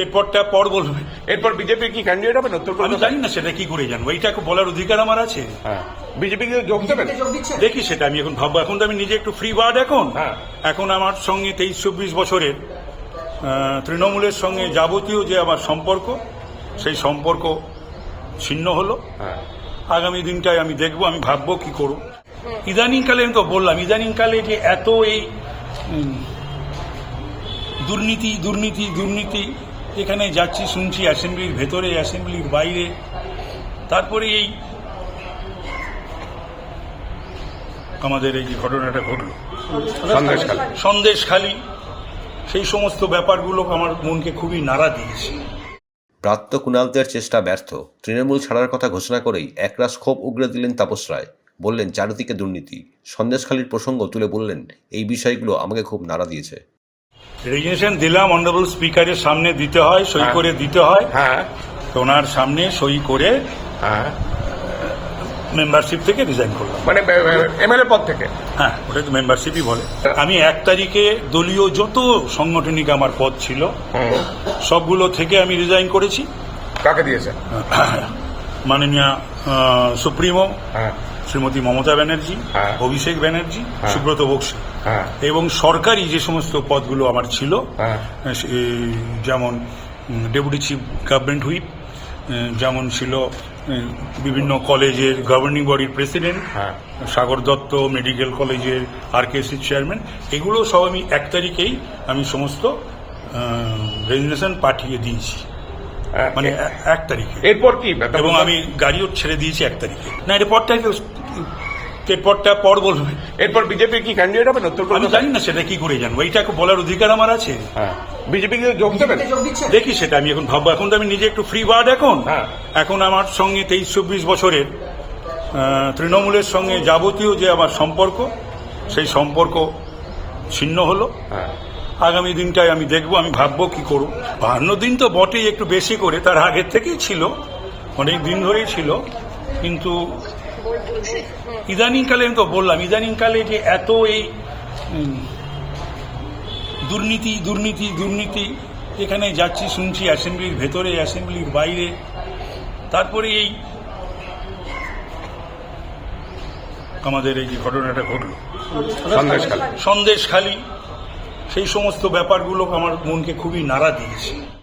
এরপরটা পর বলবে। এরপর বিজেপি কি ক্যান্ডিডেট হবে আমি উত্তরপ্রদেশে? জানি না সেটা কি করে জানবো, এইটা বলার অধিকার আমার আছে। হ্যাঁ, বিজেপি কি যোগ দেবেন? দেখি সেটা আমি এখন ভাববো, এখন তো আমি নিজে একটু ফ্রি বার্ড। হ্যাঁ। এখন আমার সঙ্গে 23-24 বছরের তৃণমূলের সঙ্গে যাবতীয় যে আমার সম্পর্ক, সেই সম্পর্ক ছিন্ন হলো। হ্যাঁ, আগামী দিনটায় আমি দেখবো, আমি ভাববো কি করব। ইদানিংকালে আমি তো বললাম, ইদানিংকালে যে এত এই দুর্নীতি দুর্নীতি দুর্নীতি, এখানে যাচ্ছি শুনছি অ্যাসেম্বলির ভেতরে, অ্যাসেম্বলির বাইরে, তারপরে এই আমাদের এই যে ঘটনাটা ঘটল সন্দেশখালী, সেই সমস্ত ব্যাপারগুলো আমার মনকে খুবই নাড়া দিয়েছে। ব্রাত্য কুণালদের চেষ্টা ব্যর্থ, তৃণমূল ছাড়ার কথা ঘোষণা করেই একরাশ ক্ষোভ উগরে দিলেন তাপস রায়। বললেন চারিদিকে দুর্নীতি। সন্দেশখালীর প্রসঙ্গ তুলে বললেন, এই বিষয়গুলো আমাকে খুব নাড়া দিয়েছে। রেজিগনেশন দিলাম, অনারেবল স্পিকারের সামনে দিতে হয়, সই করে দিতে হয়। হ্যাঁ, ওনার সামনে সই করে হ্যাঁ, মেম্বারশিপ থেকে রিজাইন করলাম। মানে এমএলএ পদ থেকে? হ্যাঁ, ওটা তো মেম্বারশিপই বলে। আমি 1 তারিখে দলীয় যত সাংগঠনিক আমার পদ ছিল সবগুলো থেকে আমি রিজাইন করেছি। কাকে দিয়েছে? মাননীয় সুপ্রিমো হ্যাঁ, শ্রীমতী মমতা ব্যানার্জি, হ্যাঁ, অভিষেক ব্যানার্জি, হ্যাঁ, সুব্রত বক্সী, হ্যাঁ, এবং সরকারি যে সমস্ত পদগুলো আমার ছিল, হ্যাঁ, যেমন ডেপুটি চিফ গভর্নমেন্ট হুইপ, যেমন ছিল বিভিন্ন কলেজের গভর্নিং বডির প্রেসিডেন্ট, হ্যাঁ, সাগর দত্ত মেডিকেল কলেজের RKC চেয়ারম্যান, এগুলো সব আমি 1 তারিখেই আমি সমস্ত রেজিগনেশন পাঠিয়ে দিয়েছি। মানে 1 তারিখে। এরপর কি? এবং আমি গাড়িও ছেড়ে দিয়েছি 1 তারিখে। না, এরপরটা পর বলবে। এরপর বিজেপি কি ক্যান্ডিডেট হবে আমি উত্তরপ্রদেশে? জানি না সেটা কি করে জানবো, এইটা বলার অধিকার আমার আছে। হ্যাঁ, বিজেপি কি যোগ দেবেন? দেখি সেটা আমি এখন ভাববো, এখন তো আমি নিজে একটু ফ্রি বার্ড। হ্যাঁ। এখন আমার সঙ্গে 23-24 বছরের তৃণমূলের সঙ্গে যাবতীয় যে আমার সম্পর্ক, সেই সম্পর্ক ছিন্ন হলো। হ্যাঁ, আগামী দিনটায় আমি দেখবো, আমি ভাববো কি করব। 52 দিন তো বটেই, একটু বেশি করে, তার আগের থেকেই ছিল, অনেক দিন ধরেই ছিল। কিন্তু ইদানিংকালে আমি তো বললাম, ইদানিংকালে যে এত এই দুর্নীতি দুর্নীতি দুর্নীতি, এখানে যাচ্ছি শুনছি অ্যাসেম্বলির ভেতরে, অ্যাসেম্বলির বাইরে, তারপরে এই আমাদের এই যে ঘটনাটা ঘটল সন্দেশখালী, সন্দেশখালী, সেই সমস্ত ব্যাপারগুলো আমার মনকে খুবই নাড়া দিয়েছে।